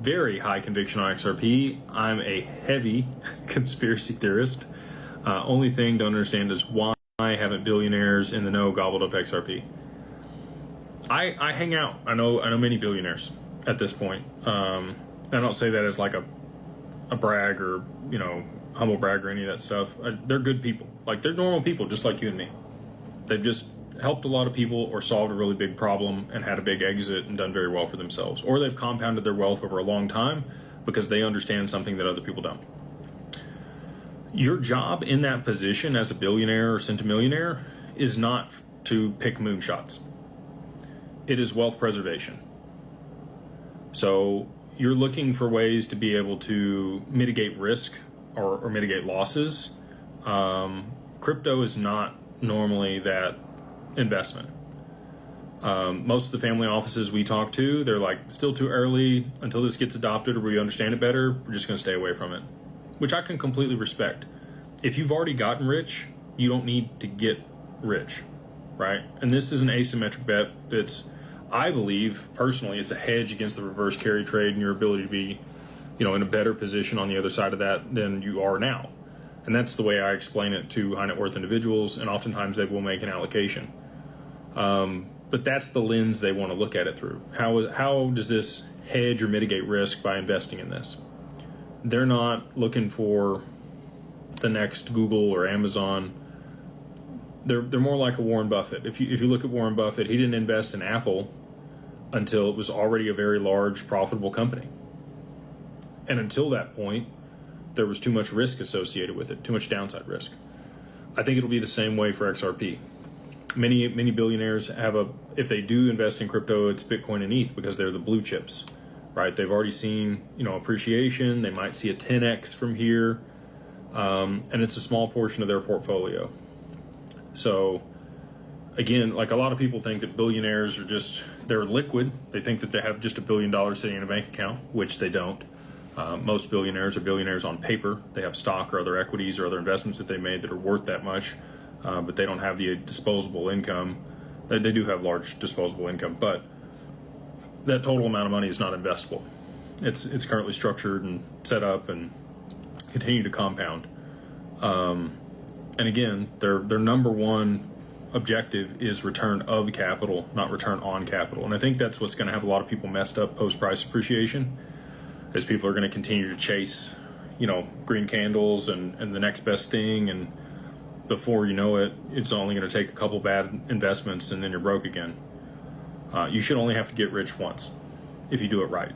very high conviction on XRP. I'm a heavy conspiracy theorist. Only thing to understand is why haven't billionaires in the know gobbled up XRP? I hang out. I know many billionaires at this point. I don't say that as like a brag or, humble brag or any of that stuff. They're good people. Like, they're normal people just like you and me. They've just helped a lot of people or solved a really big problem and had a big exit and done very well for themselves. Or they've compounded their wealth over a long time because they understand something that other people don't. Your job in that position as a billionaire or centimillionaire is not to pick moonshots. It is wealth preservation. So you're looking for ways to be able to mitigate risk or mitigate losses. Crypto is not normally that investment. Most of the family offices we talk to, they're like, still too early. Until this gets adopted or we understand it better, we're just going to stay away from it, which I can completely respect. If you've already gotten rich, you don't need to get rich, right? And this is an asymmetric bet. I believe personally, it's a hedge against the reverse carry trade and your ability to be, in a better position on the other side of that than you are now. And that's the way I explain it to high net worth individuals, and oftentimes they will make an allocation. But that's the lens they want to look at it through. How does this hedge or mitigate risk by investing in this? They're not looking for the next Google or Amazon. They're more like a Warren Buffett. If you look at Warren Buffett, he didn't invest in Apple until it was already a very large, profitable company. And until that point, there was too much risk associated with it, too much downside risk. I think it'll be the same way for XRP. Many billionaires if they do invest in crypto, it's Bitcoin and ETH because they're the blue chips, right? They've already seen, appreciation. They might see a 10x from here. And it's a small portion of their portfolio. So again, like, a lot of people think that billionaires they're liquid. They think that they have just $1 billion sitting in a bank account, which they don't. Most billionaires are billionaires on paper. They have stock or other equities or other investments that they made that are worth that much, but they don't have the disposable income. They do have large disposable income, but that total amount of money is not investable. It's currently structured and set up and continue to compound. And again, their number one objective is return of capital, not return on capital. And I think that's what's going to have a lot of people messed up post-price appreciation, is people are going to continue to chase, green candles and the next best thing. And before you know it, it's only going to take a couple bad investments and then you're broke again. You should only have to get rich once if you do it right.